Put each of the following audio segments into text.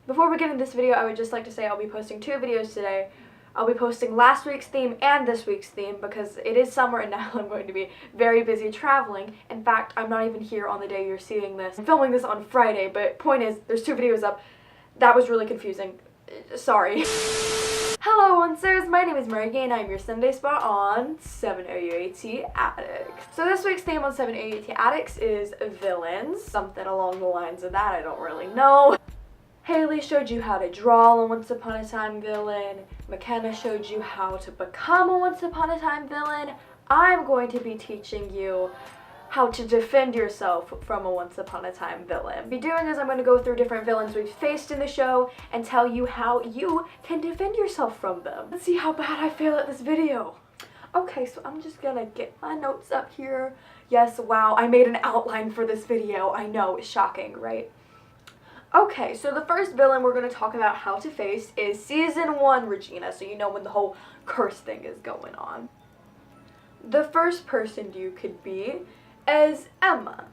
Before we get into this video, I would just like to say I'll be posting 2 videos today. I'll be posting last week's theme and this week's theme because it is summer and now I'm going to be very busy traveling. In fact, I'm not even here on the day you're seeing this. I'm filming this on Friday, but point is, there's 2 videos up. That was really confusing. Sorry. Hello oncers, my name is Margee and I'm your Sunday spot on 7 OUAT Addicts. So this week's theme on 7 OUAT Addicts is villains. Something along the lines of that, I don't really know. Hailey showed you how to draw a Once Upon a Time villain. Mckenna showed you how to become a Once Upon a Time villain. I'm going to be teaching you how to defend yourself from a Once Upon a Time villain. What I'll be doing is I'm going to go through different villains we've faced in the show and tell you how you can defend yourself from them. Let's see how bad I fail at this video. Okay, so I'm just gonna get my notes up here. Yes, wow, I made an outline for this video. I know, it's shocking, right? Okay, so the first villain we're going to talk about how to face is Season 1 Regina, so you know when the whole curse thing is going on. The first person you could be is Emma.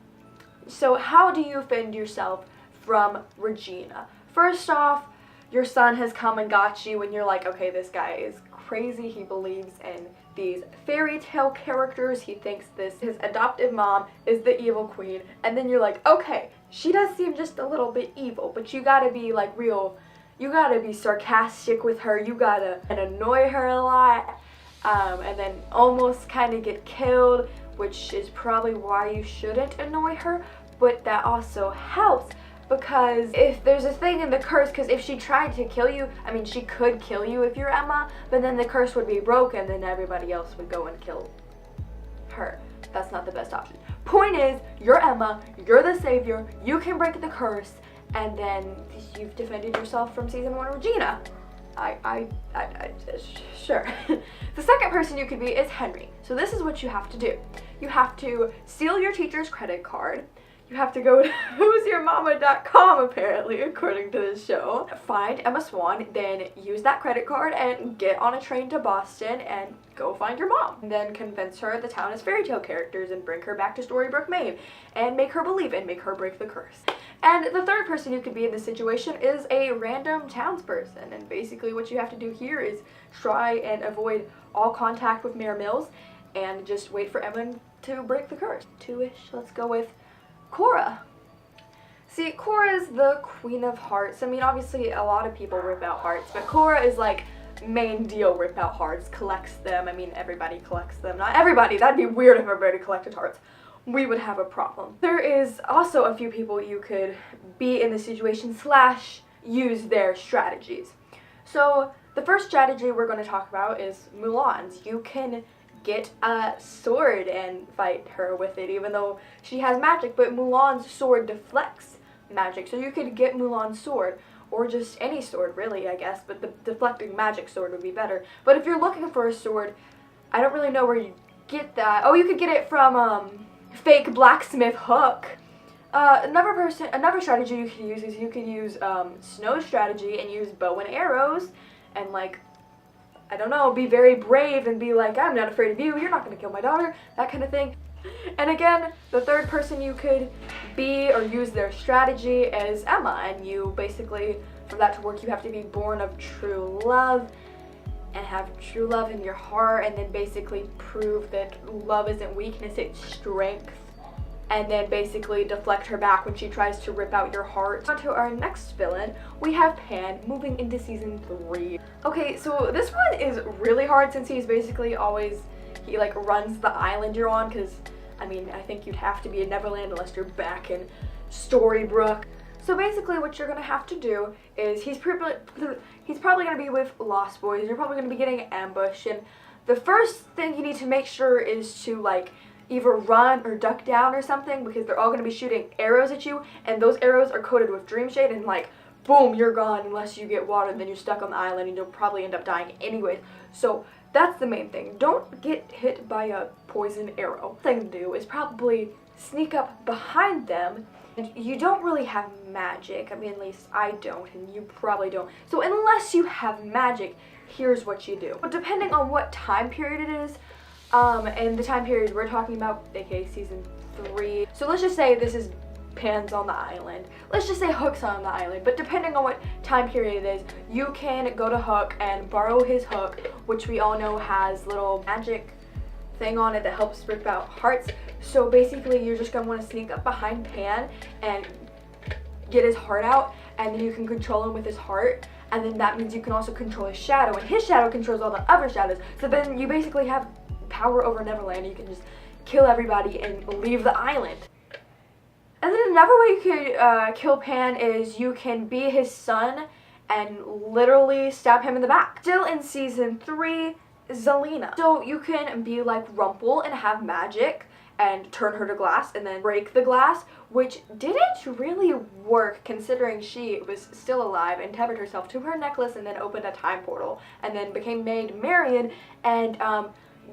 So how do you defend yourself from Regina? First off, your son has come and got you and you're like, okay, this guy is crazy. He believes in these fairy tale characters. He thinks his adoptive mom is the evil queen. And then you're like, okay, she does seem just a little bit evil, but you gotta be like real, you gotta be sarcastic with her. You gotta annoy her a lot. And then almost kind of get killed, which is probably why you shouldn't annoy her, but that also helps because if there's a thing in the curse, because if she tried to kill you, I mean, she could kill you if you're Emma, but then the curse would be broken, then everybody else would go and kill her. That's not the best option. Point is, you're Emma, you're the savior, you can break the curse, and then you've defended yourself from Season 1 Regina. Sure. The second person you could be is Henry. So this is what you have to do. You have to steal your teacher's credit card. You have to go to who'syourmama.com apparently, according to this show. Find Emma Swan, then use that credit card and get on a train to Boston and go find your mom. And then convince her the town is fairy tale characters and bring her back to Storybrooke, Maine and make her believe and make her break the curse. And the third person you could be in this situation is a random townsperson. And basically what you have to do here is try and avoid all contact with Mayor Mills and just wait for Emma to break the curse. 2-ish, let's go with Cora. See, Cora is the Queen of Hearts. I mean, obviously a lot of people rip out hearts, but Cora is like main deal rip out hearts, collects them. I mean, everybody collects them. Not everybody, that'd be weird if everybody collected hearts. We would have a problem. There is also a few people you could be in the situation / use their strategies. So the first strategy we're going to talk about is Mulan's. You can get a sword and fight her with it, even though she has magic, but Mulan's sword deflects magic. So you could get Mulan's sword, or just any sword really, I guess, but the deflecting magic sword would be better. But if you're looking for a sword, I don't really know where you get that. Oh, you could get it from fake blacksmith hook. Another strategy you could use is you could use snow strategy and use bow and arrows and like, I don't know, be very brave and be like, I'm not afraid of you, you're not going to kill my daughter, that kind of thing. And again, the third person you could be or use their strategy is Emma, and you basically, for that to work, you have to be born of true love and have true love in your heart, and then basically prove that love isn't weakness, it's strength. And then basically deflect her back when she tries to rip out your heart. On to our next villain, we have Pan, moving into Season 3. Okay, so this one is really hard since he's basically always, he like runs the island you're on, because, I mean, I think you'd have to be in Neverland unless you're back in Storybrooke. So basically what you're going to have to do is, he's probably going to be with Lost Boys, you're probably going to be getting ambushed, and the first thing you need to make sure is to like, either run or duck down or something, because they're all going to be shooting arrows at you, and those arrows are coated with dream shade, and like, boom, you're gone unless you get water, then you're stuck on the island and you'll probably end up dying anyways. So that's the main thing. Don't get hit by a poison arrow. The thing to do is probably sneak up behind them. And you don't really have magic. I mean, at least I don't, and you probably don't. So unless you have magic, here's what you do. But depending on what time period it is, and the time period we're talking about, aka Season 3. So let's just say this is Pan's on the island. Let's just say Hook's on the island, but depending on what time period it is, you can go to Hook and borrow his hook, which we all know has little magic thing on it that helps rip out hearts. So basically you're just gonna want to sneak up behind Pan and get his heart out, and then you can control him with his heart, and then that means you can also control his shadow, and his shadow controls all the other shadows. So then you basically have power over Neverland. You can just kill everybody and leave the island. And then another way you could kill Pan is you can be his son and literally stab him in the back. Still in season 3, Zelena. So you can be like Rumple and have magic and turn her to glass and then break the glass, which didn't really work considering she was still alive and tethered herself to her necklace and then opened a time portal and then became Maid Marian and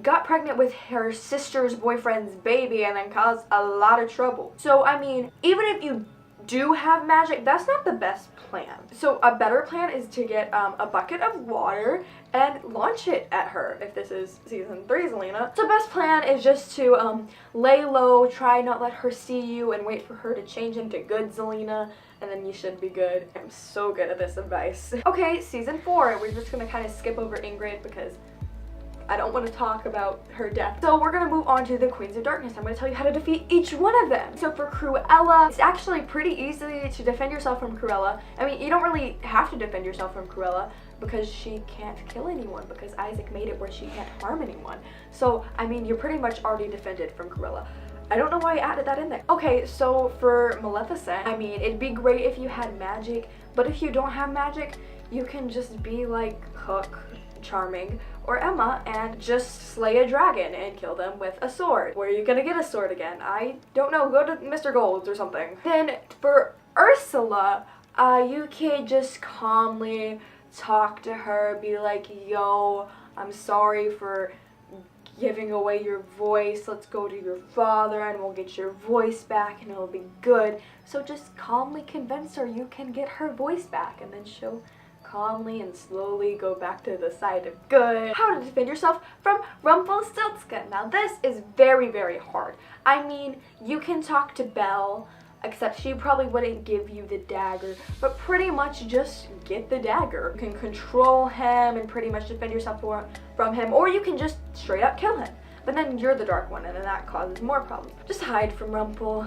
got pregnant with her sister's boyfriend's baby and then caused a lot of trouble. So I mean, even if you do have magic, that's not the best plan. So a better plan is to get a bucket of water and launch it at her, if this is season 3 Zelena. So best plan is just to lay low, try not let her see you, and wait for her to change into good Zelena, and then you should be good. I'm so good at this advice. Okay, season 4, we're just gonna kind of skip over Ingrid because I don't want to talk about her death. So we're going to move on to the Queens of Darkness. I'm going to tell you how to defeat each one of them. So for Cruella, it's actually pretty easy to defend yourself from Cruella. I mean, you don't really have to defend yourself from Cruella because she can't kill anyone, because Isaac made it where she can't harm anyone. So, I mean, you're pretty much already defended from Cruella. I don't know why I added that in there. Okay, so for Maleficent, I mean, it'd be great if you had magic, but if you don't have magic, you can just be like Hook, Charming, or Emma and just slay a dragon and kill them with a sword. Where are you gonna get a sword again? I don't know, go to Mr. Gold's or something. Then for Ursula, you can just calmly talk to her, be like, yo, I'm sorry for giving away your voice, let's go to your father and we'll get your voice back and it'll be good. So just calmly convince her you can get her voice back, and then she'll calmly and slowly go back to the side of good. How to defend yourself from Rumpelstiltskin. Now this is very, very hard. I mean, you can talk to Belle, except she probably wouldn't give you the dagger, but pretty much just get the dagger. You can control him and pretty much defend yourself from him, or you can just straight up kill him. But then you're the dark one and then that causes more problems. Just hide from Rumple.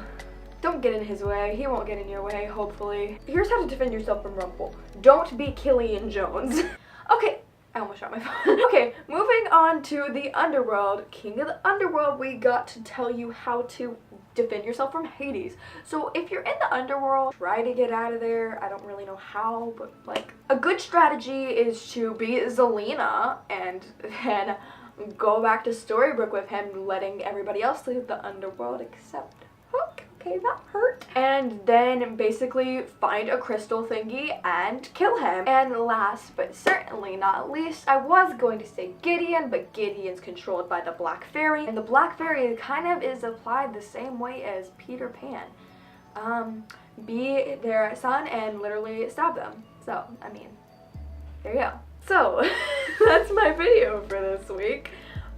Don't get in his way. He won't get in your way, hopefully. Here's how to defend yourself from Rumple. Don't be Killian Jones. Okay, I almost shot my phone. Okay, moving on to the Underworld. King of the Underworld, we got to tell you how to defend yourself from Hades. So if you're in the Underworld, try to get out of there. I don't really know how, but like, a good strategy is to be Zelena and then go back to Storybrooke with him, letting everybody else leave the Underworld except Hook. Okay, that hurt. And then basically find a crystal thingy and kill him. And last but certainly not least, I was going to say Gideon, but Gideon's controlled by the Black Fairy. And the Black Fairy kind of is applied the same way as Peter Pan. Be their son and literally stab them. So, I mean, there you go. So, that's my video for this week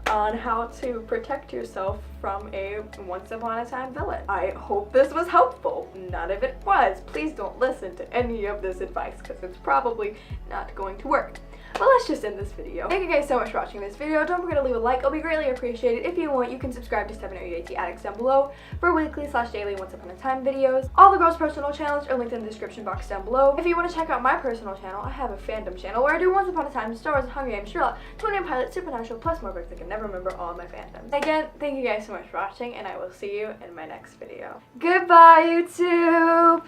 on how to protect yourself from a once upon a time villain. I hope this was helpful. None of it was. Please don't listen to any of this advice because it's probably not going to work. But let's just end this video. Thank you guys so much for watching this video. Don't forget to leave a like. It'll be greatly appreciated. If you want, you can subscribe to 7 OUAT Addicts down below for weekly/daily once upon a time videos. All the girls' personal channels are linked in the description box down below. If you want to check out my personal channel, I have a fandom channel where I do Once Upon a Time, Star Wars, Hunger Games, Sherlock, 29 Pilots, Supernatural, plus more books I can never remember all of my fandoms. Again, thank you guys so much for watching, and I will see you in my next video. Goodbye, YouTube!